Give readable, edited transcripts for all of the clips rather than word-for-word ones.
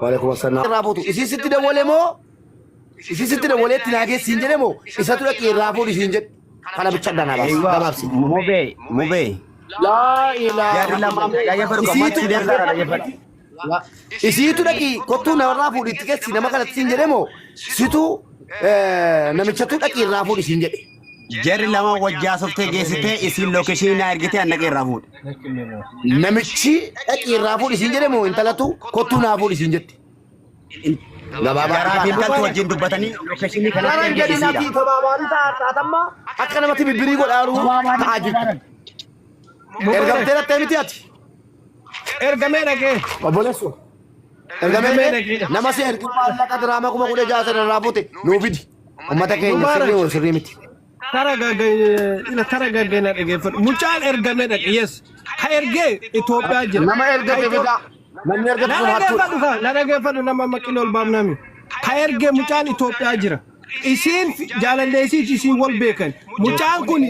وعليكم السلام رابطو إسي ستة دولة مو إسي ستة دولة تناجي سينجر مو إساتو لك رابطو سينجر أنا بتشدنا بس أيوة موبي لا إله يا لما يا يفرق ما تدير لا يفرق إسيتو لك كتو نرابطو لتكت سينما كانت سينجر مو سيتو نمشتو لك رابطو سينجر جري لما وجه صفته جيسته إسي لوكيشن نارجته أنك رابود نمشي أكيد رابطو سينجر مو إنت لا تو كتو نرابطو سينجر لا بابا جرافي كان توجه دبتني لوكيشن كان jadi nanti tebabari tatamma akan mati bibiri ko daru taajib ergamtera temitiati ergamera ke oboleso ergamera nama se ergi alla ka drama kuma kude jaasa rabote no bidi ummata keenya sirri o sirri miti taraga na dege mucaan ergamera yes ka erge Ethiopia jira nama ergate bida namni ergate hattu na dege fadu nama makilol bamnami ka erge mucaan Ethiopia jira isin jaalalleesi isin wal beekan mucaan kun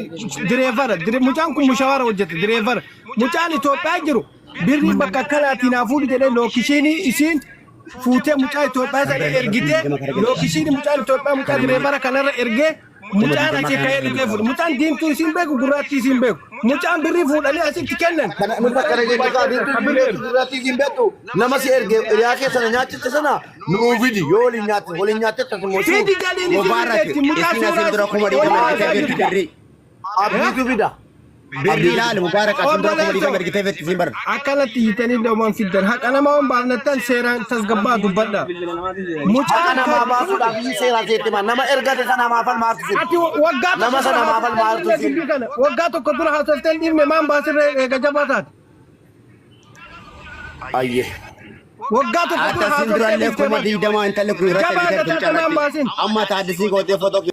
driver mucaan kun mushawara hojjete driver mucaan Ethiopia jiru birri bakka kanaatiin afuudhi jedhee lookishini isin fuutee mucaa Ethiopia sana ergite lookishini mucaan Ethiopia mucaa driver kanarra ergee mucaan achi ka'ee ergee fuudhu mucaan diimtuu isin beeku gurraattii isin beeku mucaan birrii fuudhanii asitti kennan gurraattii isin beektu nama si erge riyaa keessana nyaachitte sana nuu fidi yoo waliin nyaatte tasmoo fidi jedhiin isin mucaa suuraa abdiitu fida بالرجال مبارك أتمنى لكم اللي جمر كتابة تزمر. أكلت يتني دوما في الدر. هك أنا ما هم بعدنا سيران تسقبا دبلا. أنا ما بقول أبي سيران زيتما. نما إرجع تسنا ما فل مارتسين. نما سنا ما فل مارتسين. وقعت كتر حاسستين دين ممان باسر جبهات. أيه. وقعت كتر حاسستين لكم ما دي دما أنت لكم رأي. أما تعدسي قوتي فوتو.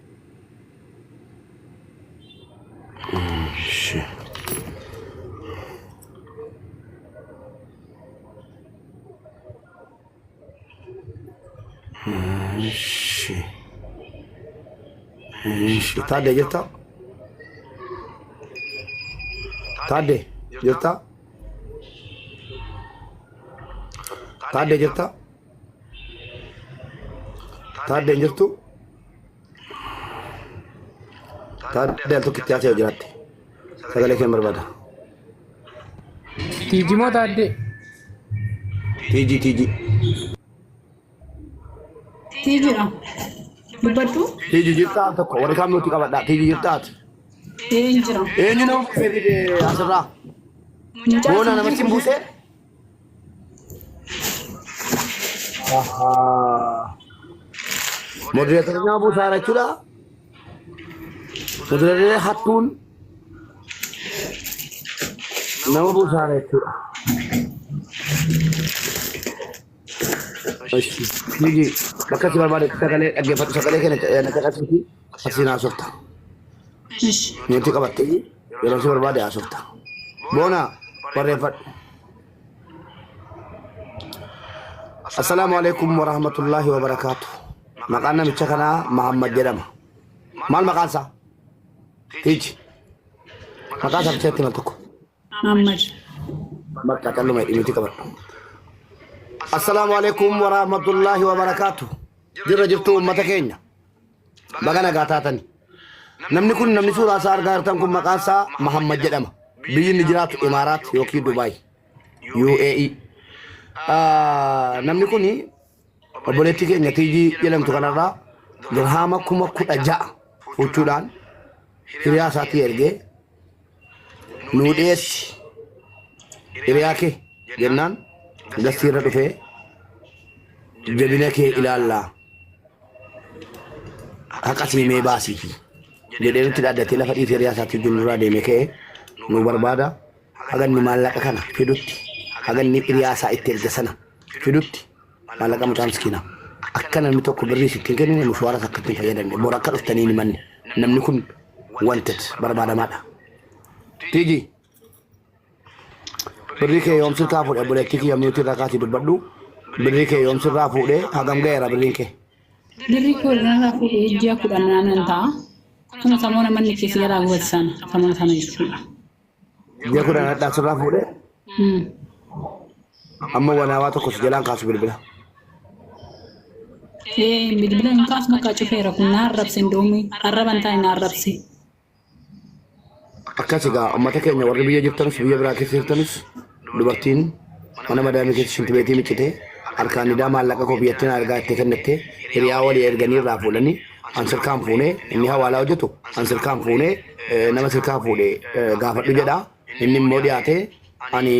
Tade jirta? Tade jirta? Tade jirta? Tade jirtu? Tade tu kitti asee jiraatti. Sagalee kee barbaada. Tiji moo tade? Tiji. Tiji na. Dubbatu? Tiji jirta tokko warri kaan nuti qabadha. Tiji jirtaati. Jira. Eenyu nama fedhide asirraa? Boona namatti hin buusee? Modereetota nama buusaa jechuudha. Modereetota hattuun nama buusaa jechuudha. Tiji bakka si barbaade sagalee dhaggeeffatu sagalee kana caqasuuti asiin haasofta. Nuti qabattee yeroo si barbaade haasofta. Boona barreeffadhu. Assalaamu alaikum warahmatullahi wabarakaatuh. Maqaan namicha kanaa Muhammad jedhama. Maal maqaan isaa? Tiji. Maqaan isaa bicheetti mal tokko. Muhammad. Bakka qal'uma nuti qabadhu. السلام عليكم ورحمة الله وبركاته. جرجتو أمتا كينيا. بغانا غاتاتني. نمني كن نمني سورة سار غارتان كن مقاسا محمد جدما. بيين نجرات إمارات يوكي دبي. UAE. نمني كوني بوليتي كينيا تيجي يلم تغنرا. درهاما كما كتا جاء. فوتودان. رياساتي إرغي. نوديس. إرياكي. جنان. Gastiirra dhufee jabina kee ilaallaa haqa siimee baasiifi jedhee nutti dhaaddatee lafa dhiitee riyaasaatti duraa deemee ka'ee nu barbaada haganni maallaqa kana fidutti haganni riyaasaa itti erga sana fidutti maallaqa mucaa miskiinaa akka namni tokko birrii sittiin kennine mushwaara akka ittiin fayyadamne bor akka dhuftanii ni manne namni kun wanted barbaadamaadha. Tiji. Birrii kee yoom sirraa fuudhee buleetti kiyya minuutii irraa kaasii dubbadhu. Birrii kee yoom sirraa fuudhee hagam ga'eera birriin kee? Birrii koo irraa fuudhee ji'a 10 ta'a. Kuma samoona manni keessa yaraa gootsan samoona sana jechuudha. Ji'a 10 sirraa fuudhee? Amma wanaawaa tokko si jalaan kaasu bilbila. Bilbilan kaas maqaa cufeera kun na arrabse ndoomi arraban taa'e na arrabse. Akkasi gaa uummata keenya warri biyya jirtanis biyya biraa keessa jirtanis dubartiin mana madaamii keessa shinti beetii miccitee harkaan idaa maallaqa koo biyyattiin argaa itti kennattee hiriyaa walii erganii irraa fuudhanii an sirkaan fuunee inni hawaalaa hojjetu an sirkaan fuunee nama sirkaa fuudhee gaafadhu jedha inni immoo dhiyaatee ani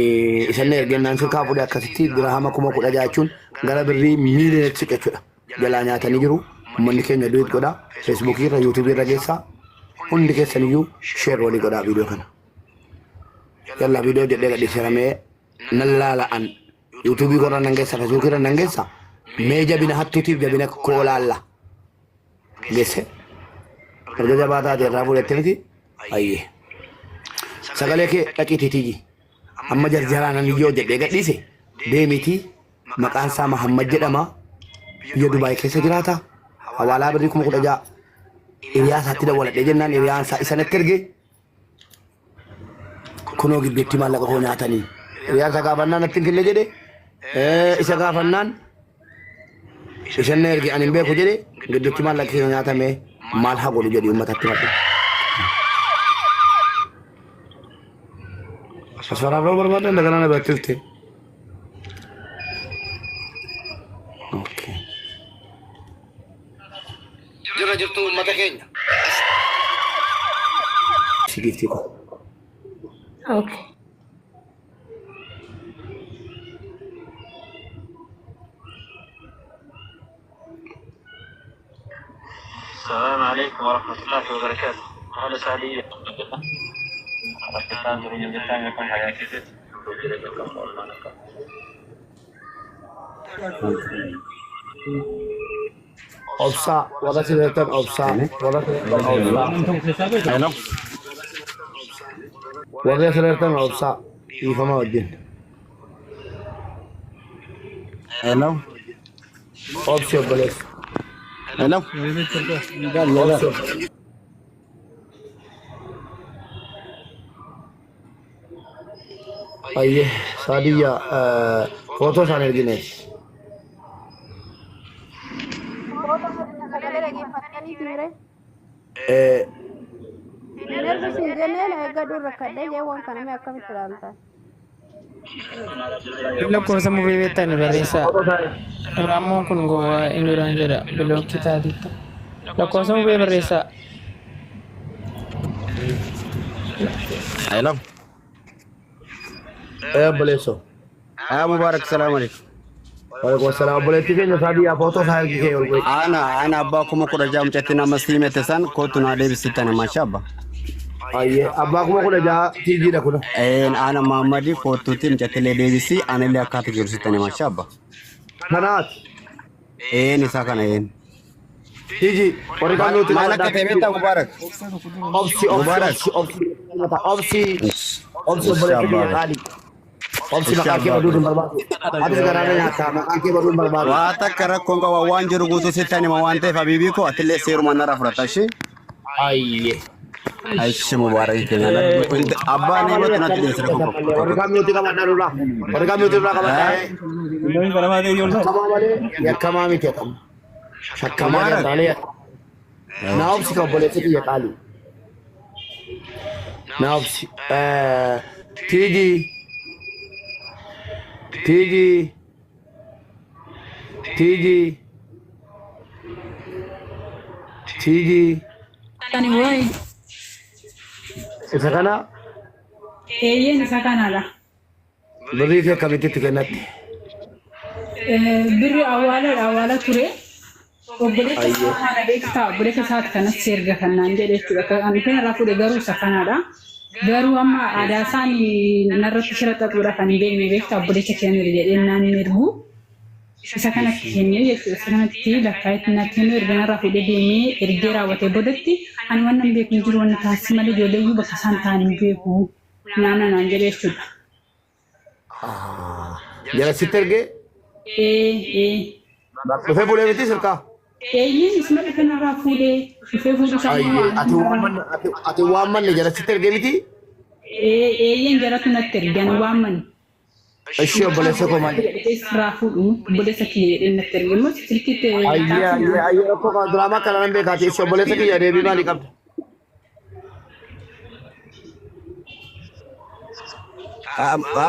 isan ergennaan sirkaa fuudhee akkasitti dirahama 10,000 jechuun gara birrii miiliyoonatti siqachuudha jalaa nyaatanii jiru uummanni keenya du'it godha feesbuukii irra yuutuubii irra geessaa hundi keessaniyyuu sheer walii godhaa viidiyoo kana yalla viidiyoo jedhee gadhiisaramee nan laala'an yuutuubii gorra nan geessa feesbuukii irra nan geessa mee jabina hattuutiif jabina koolaalla geesse erga jabaa taate irraa fuudhatte miti ayyee sagalee kee dhaqiitiitii amma jarjaraanan iyyoo jedhee gadhiise deemitii maqaan isaa Mahammad jedhama biyya Dubaay keessa jiraata hawaalaa birrii 16,000 Iriyaasatti dawwaladhee jennaan Iriyaan isaa isanatti erge kunoo gidduutti maallaqa koo nyaatanii Iriyaan isa gaafannaan natti hin kenne jedhe isa gaafannaan isan erge ani hin beeku jedhe gidduutti maallaqa kee nyaatame maal haa godhu jedhe uummatatti madde. Asfaraafaa barbaadan daganaa na biratti dhufte. Jira jirtu uummata keenya. Sigifti ko. Okay. السلام عليكم ورحمة الله وبركاته. أهلا سعدية. Obsa, wala silakan obsa, wala silakan obsa. Wala silakan obsa, ifama wajin. Hello. Obsa boleh. Hello. Aye, Sadia, foto sana gini. Lakkoofsa mufii beektan barreessaa. Raammoon kun goa Induraan jedha bilookii taatiitti. Lakkoofsa mufii barreessaa. Hello. Boleh so. Mubarak, salam alaikum. Waalaikumsalam. Boleh tiga ni Sadia foto saya gini. Ana abba kuma kuda jam chatina maslime tesan ko tuna de bisitana mashaba. Aye, abba kuma kuda ja tiji dah kuda. Ana Muhammadi foto tim chatile de bisi ana le akati jursitana mashaba. Kanat. Ni sakana Tiji, orang kami tu Malak KTB tak Mubarak. Opsi boleh tiga kali. Opsi makan ke baru berbalik. Ada sekarang nyata makan ke baru berbalik. Wata karak kong kawa wanjur gutu sitani mawante fabibi ko atile seru manara fratashi. Aye. Aish Mubarak kenana. Abba ni buat nanti dia seru. Orang kami tu kawan darula. Orang kami tu kawan darula. Ya kami tu kawan. Shakkamara taliya. Na opsi kau boleh tiga kali. Na opsi. Tiji. Kani boy. Isa kana? Yen isa kana lah. Beri ke kami tu kenat. Biri awala ture. Obbolee ke saat kana serga kana jadi ani kan rafu de garu sakana garuu amma aadaa isaanii narratti shirata tuudha kan deemee beektu obboleessa keenya jedhee naan ergu isa kanatti kennee jechuudha. Isa kanatti lakkaa'itti natti kennuu erga narraa fuudhee deemee ergee raawwatee boodatti ani waan nan beeku hin jiru waan taasise malee ijoollee iyyuu bakka isaan ta'an hin beeku naan jedhee jechuudha. Jala sitti ergee? Dhufee bulee miti sirkaa? Eenyuun isma dhufe narraa fuudhee dhufee fuudhu isaa ati waan manne jala sitti ergee miti? Eenyuun jalatu natti ergan waan manne. Eshi obboleessa koo maali? Raafuu obboleessa kiyya innatti ergamu silkiitti. Ayya tokko diraamaa kana nan beekaati. Eshi obboleessa kiyya deebii maalii qabda?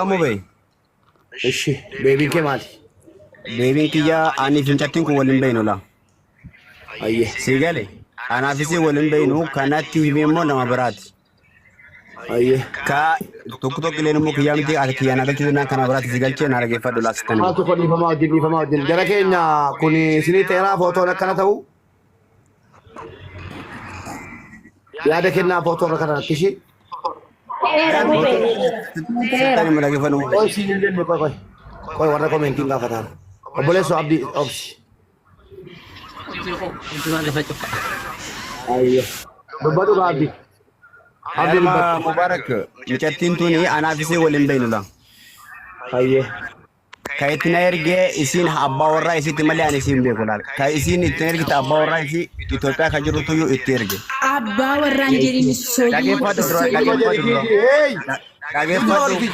Mubee. Eshi deebiin kee maali? Deebiin kiyya ani fincattiin kun waliin beeynu la. Ayye. Si gale. Anaafisi waliin beeynu kanatti himee immoo nama biraati. Ayye. Ka tokko illee immoo kiyyaa miti ati kiyyaa nagalchuu naan kana biraati si galchee naa dhageeffadhu laasitanii. Haa tokko dhiifamaa wajjin. Jara keenya kun isinii teeraa footoon akkana ta'u. Yaada kennaa footoon akkana kishi. Sitanii ma dhageeffadhu. Qoy siin hin jenne qoy. Qoy warra komentiin gaafataan. Obboleessu abdii obsi. Ayye. Dubbadhu abdii. Abdul Mubarak mucattiin tuni anaafisi waliin beeynu la. Ayye. Ka itti na ergee isin abbaa warraa isitti malee ani isin beeku laal. Ka isin itti ergite abbaa warraa isi Itoophiyaa kan jirtu iyyuu itti erge. Abbaa warraan jedhini Dhageeffadhu.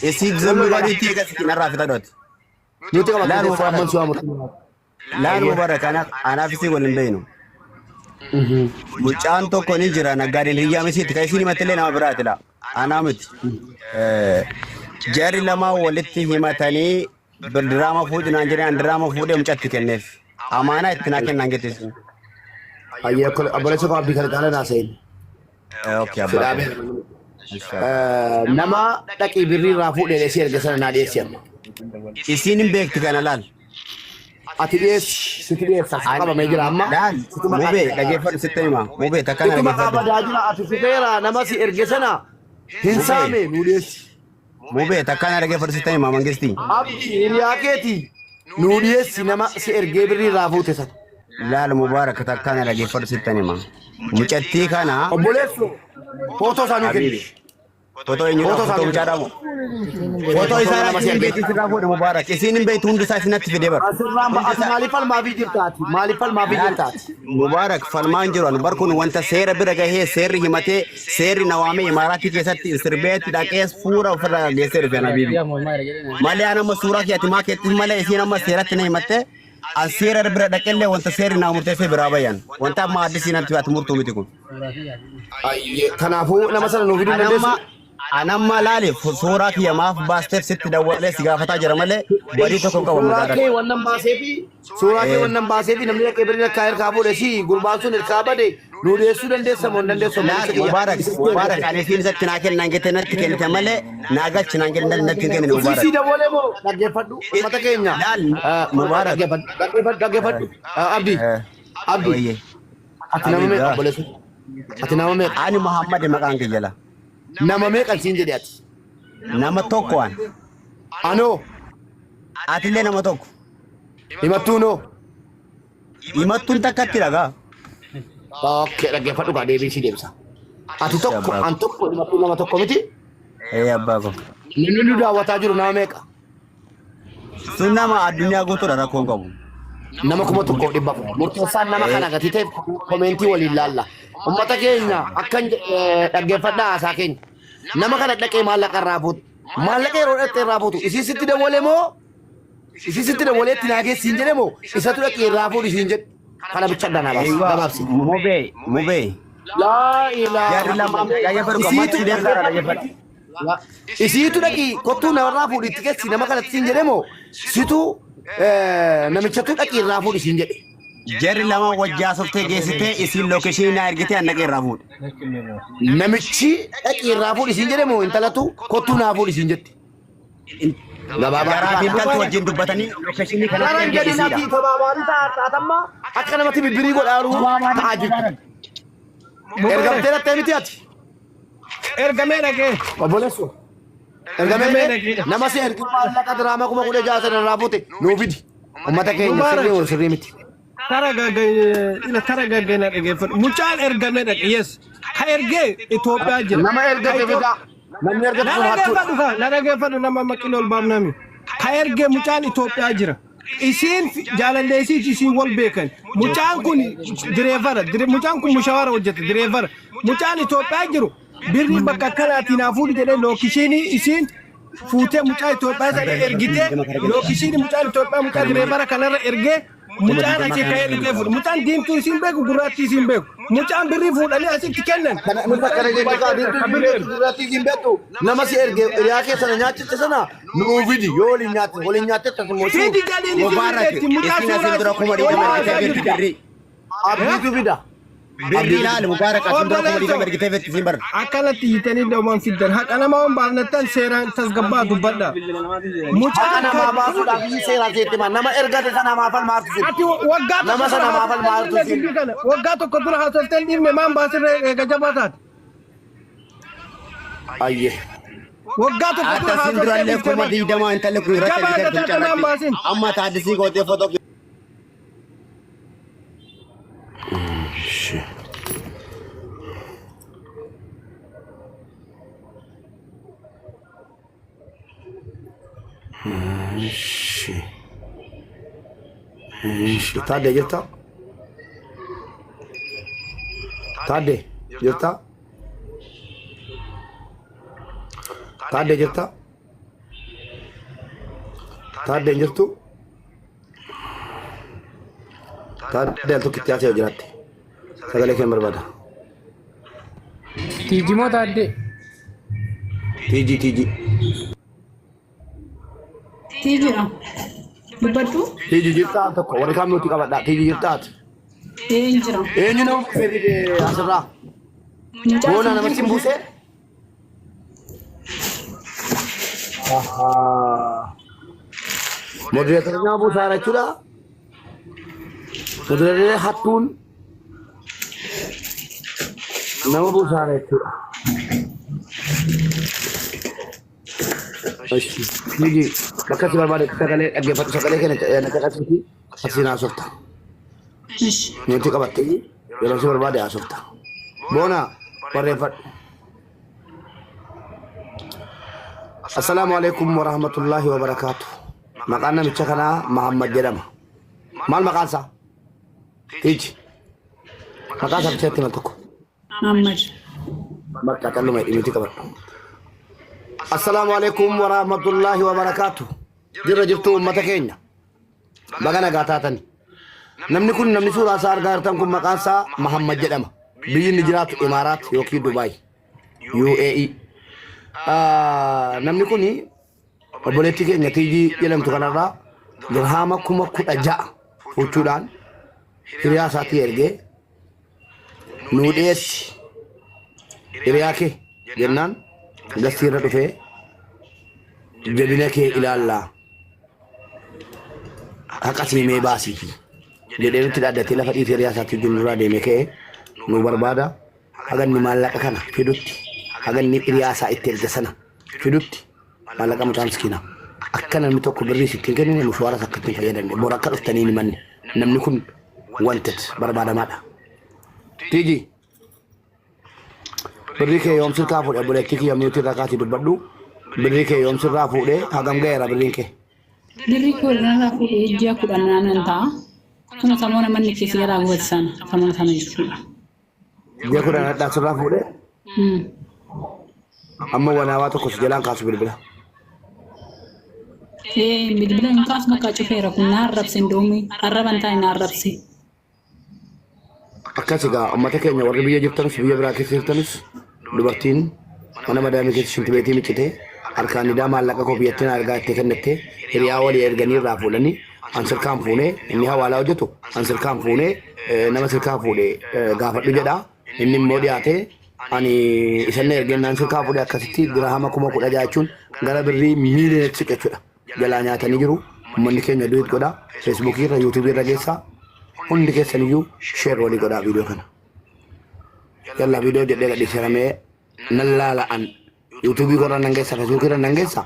Isi zammi gadiitti eegas kinarraa fitadhooti. Nuti qaba laal Muhammad Suwaamu. Laal Mubarak anaafisi waliin beeynu. Mucaan tokko ni jira naggaadeen hiyyaamisitti kan isin himatillee nama biraati la. Anaa miti. Jarri lama walitti himatanii diraama fuudhinaan jedhanii diraama fuudhee mucatti kenneef. Amaanaa itti naa kennaan getteessu. Ayye obboleessa koo abdii kana caalaa naa seen. Okay abbaa. Nama dhaqii birrii irraa fuudhee dheessee erga sana naa dhiyeessi amma. Isin hin beekti kana laal. Ati dhiyeessi sitti dhiyeessa qabamee jira amma. Mubee dhageeffadhu sitti hima. Mubee takka na Ittuma dhageeffadhu. qabadaa jira ati fiteera nama si erge sana hin saame nu dhiyeessi. Mubee takka na dhageeffadhu sitti hima mangistii. Abdii hiriyaa keetii nu dhiyeessi nama si ergee birrii irraa fuute sana. Laal Mubarak takka na dhageeffadhu sitti hima. Mucattii kana Obboleessu footoo isaa nuu kenni. footoo eenyudha footoo mucaadhamu. Footoo isaa isin beekti sirraa fuudhe Mubarak isin hin beektu hundi isaa isinatti fidee bara. Ati maaliif falmaafii jirtaati? Maaliif falmaafii jirtaati? Mubarak falmaan jiru anu barkuun wanta seera bira gahee seerri himatee seerri nawaamee imaaraatii keessatti sirbeetti dhaqee fuura ofirraa geessee dhufe nabiibi. Malee an amma suuraa keetti maa keetti malee isiin amma seeratti na himattee an seera bira dhaqellee wanta seerri naa murteessee biraa bayyan wanta amma addisii natti ati murtuu miti kun. Kanaafuu nama sana nuuf hidhuu dandeessu. Anamma laale suuraa kiyya maaf baasteef sitti dawwalee si gaafataa jira malee badii tokko qabu Suuraa kee wannan baaseefi namni dhaqee birrii akka hirkaa fuudhe si gurbaan sun hirkaa bade nu dhiyeessuu dandeessa moo hin dandeessu? Mubarak ani siin isatti naa kennan jettee natti kennite malee naa galchi naan kennan natti hin kennine Mubarak. Si dabalee moo dhaggeeffadhu uummata keenya. Mubarak dhaggeeffadhu. Abdii. Ati nama meeqa obboleessu? Ati nama meeqa? Ani Muhammad maqaan kiyya la. Nama meeqa siin jedhe ati? Nama tokko an. Anoo. Atillee nama tokko. Himattuu noo. Himattuun takkatti dhagaa. Okay dhaggeeffadhu kaa deebii si deebisa. Ati tokko an tokko himattuu nama tokko miti? Abbaa ko. Namni nu daawwataa jiru nama meeqa? Sun nama addunyaa guutuudha rakkoon qabu. Nama 1,100 murteessaan nama kana gatii ta'e komentii waliin laalla. Uummata keenya akkan dhaggeeffadhaa haasaa keenya. Nama kana dhaqee maallaqa irraa fuutu. Maallaqa yeroo dhaqee irraa fuutu isii sitti dabalee moo? Isii sitti dabalee itti naagee siin jedhe moo? Isatu dhaqee irraa fuudhi siin jedhe. Kana bicha danaa gabaabsi. Mubee. Laa ilaa. Yaadri lama dhaggeeffadhu qabaatti deemsaadha dhaggeeffadhu. Isiitu dhaqii kottuu namarraa fuudhi itti keessi nama kanatti siin jedhe moo? Situ namichatu dhaqee irraa fuudhi siin jedhe. Jarri lama wajjaa softee geessitee isin lookeeshinii naa ergitee annaqee irraa fuudhe. Namichi dhaqee irraa fuudhi siin jedhe moo intalatu kottuu naa fuudhi siin jetti. Garaa fi intaltu wajjin dubbatanii lookeeshinii kanatti Karaan ergeessiidha. gadinaatii tabaabaalii taatamma akka namatti bibbirii godhaaru ta'aa jirtu. Ergamtee dhattee miti ati. Ergamee dhaqee. Obboleessu. Ergamee nama si ergi maallaqa diraamaa 16,000 irraa fuute nuu fidi. Uummata keenya sirrii ol sirrii miti. Tara gaggee na dhaggeeffadhu. Mucaan ergamee dhaqe yes. Ka ergee Itoophiyaa jira. Nama ergate fida. Namni ergate sun hattuudha. Na dhaggeeffadhu nama maqiloo ol baafnami. Ka ergee mucaan Itoophiyaa jira. Isiin jaalalleessiis isiin wal beekan. Mucaan kun direefara. Mucaan kun mushawara hojjete direefara. Mucaan Itoophiyaa jiru. Birri bakka akkanaatiin hafuudhi jedhee lookishinii isiin fuutee mucaa Itoophiyaa sana ergitee yookiin mucaa Itoophiyaa mucaa direebara kanarra ergee mucaan asii ka'ee dhufee fuudha. Mucaan diimtuu isiin beeku gurraattii isiin beeku. Mucaan birrii fuudhanii asitti kennan. Nuti akkana jechaa diimtuu gurraattii isiin beektu nama si erge hiriyaa keessana nyaachitte sana nuu fidi yoo waliin nyaatte tasummoo Fidi jaliin isiin beekti mucaa suuraa. Abdiitu fida. Birri laal mubarak asin dura kuma diga mergite vet simbar. Akkanatti hiitanii dhooman fiddan haqa nama waan baafnattan seeraan tasgabbaa dubbadha. Mucaa nama baasuudhaaf isin seeraa seetti nama ergate sana maafal maartu fida. Ati waggaa nama sana maafal maartu fida. Waggaa tokko dura haasofteen dhiibne maan baasirra eega jabaataati. Ayyee. Waggaa tokko dura Atta sin dura le kuma digdama intale ku irratti amma taadisi goote foto Tade jirta? Tade jirta? Tade jirta? Tade jirtu? Tade altu kitti asee jiraatti. Sagalee kee barbaada. Tiiji moo taadde? Tiiji. Tiijira. Dubbadhu? Tiiji jirta tokko warri kaan nuti qabadha. Tiiji jirtaati. Jira. Eenyu nama fedhide asirraa? Boona namatti hin buusee? Modereetarnaa buusaara jechuudha. Modereetaree hattuun nama buusaara jechuudha. Tiiji bakka si barbaade sagalee dhaggeeffatu sagalee kana caqasuuti asiin haasofta. Nuti qabatte yeroo si barbaade haasofta. Boona barreeffadhu. Assalaamu alaikum warahmatullahi wabarakaatuh. Maqaan namicha kanaa Muhammad jedhama. Maal maqaan isaa? Tiiji. Maqaan isaa bicheetti mal tokko. Muhammad. Bakka qal'uma nuti qabadhu. Assalaamu alaikum warahmatullahi wabarakaatuh. Jirra jirtu uummata keenya. Baga nagaa taatani. Namni kun namni suuraa isaa argaa jirtan kun maqaan isaa Muhammad jedhama. Biyyi inni jiraatu Imaaraat yookiin Dubaay UAE. Namni kun obboleettii keenya Tiijii jedhamtu kanarraa dirhaama 16,000 fuuchuudhaan hiriyaa isaatii ergee nuu dhiyeessi hiriyaa kee jennaan gastii irra dhufee jabina kee ilaallaa haqa siimee baasii jedhee nutti dhaaddatee lafa dhiitee hiriyaa isaatii duraa deemee ka'ee nuu barbaada haganni maallaqa kana fidutti haganni hiriyaa isaa itti erga sana fidutti maallaqa mucaa miskiinaa akka namni tokko birrii sittiin kennine mushwaara akka ittiin fayyadamne bor akka dhuftanii ni manne namni kun wanted barbaadamaadha. Tiiji birrii kee yoom sirraa fuudhee obboleettii kiyya nuti irraa kaasii dubbadhu birrii kee yoom sirraa fuudhee hagam ga'eera birriin kee? Birrii koo irraa fuudhee ji'a 10 ta'a. Kuma samoona manni keessa yaraa gootsan samoona sana jechuudha. Ji'a 10 sirraa fuudhee? Amma wanaawaa tokko si jalaan kaasu bilbila. Bilbila hin kaasu bakka cufeera kun na arrabse ndoomi arraban taa'e na arrabse. Akkas egaa uummata keenya warri biyya jirtanus biyya biraa keessa jirtanus dubartiin mana madaamii keessa shinti beetii miccitee harkaan nidaa maallaqa koo biyyattiin argaa itti kennattee hiriyaa walii erganii irraa fuudhanii an sirkaan fuunee inni hawaalaa hojjetu an sirkaan fuunee nama sirkaa fuudhee gaafadhu jedha inni immoo dhiyaatee ani isanne ergennaan sirkaa fuudhee akkasitti dirhama 16,000 jechuun gara birrii miiliyoonatti siqachuudha jalaa nyaatanii jiru uummanni keenya du'it godha feesbuukii irra yuutuubii irra geessaa hundi keessaniyyuu sheer walii godhaa viidiyoo kana. Yalla viidiyoo jedhee gadhiisaramee nan laala'an yuutuubii korra nan geessa feesbuukii irra nan geessa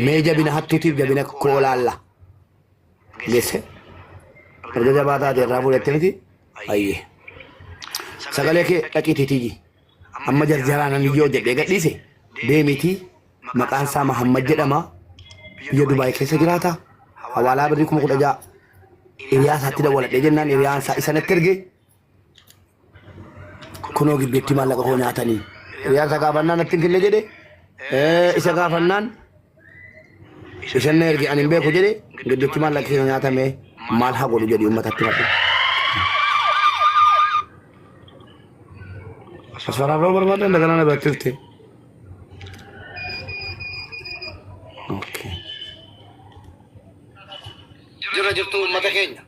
mee jabina hattuutiif jabina koo laalla geesse erga jabaa taate irraa fuudhatte miti ayyee sagalee kee dhaqiitii tiiji amma jarjaraanan iyyoo jedhee gadhiise deemitii maqaan isaa Muhammad jedhama biyya Dubaay keessa jiraata hawaalaa birrii 16,000 hiriyaa isaatti dawwaladhee jennaan hiriyaan isaa isanatti erge kunoo gidduutti maallaqa koo nyaatanii hiriyaa isa gaafannaan natti hin kenne jedhe isa gaafannaan isheen ergi ani beeku jedhe gidduutti maallaqni keenya nyaatame maal haa godhu jedhi uummatatti madde. Asfaraaroo barbaadde daganaa na beektifte. Jira jirtu uummata keenya.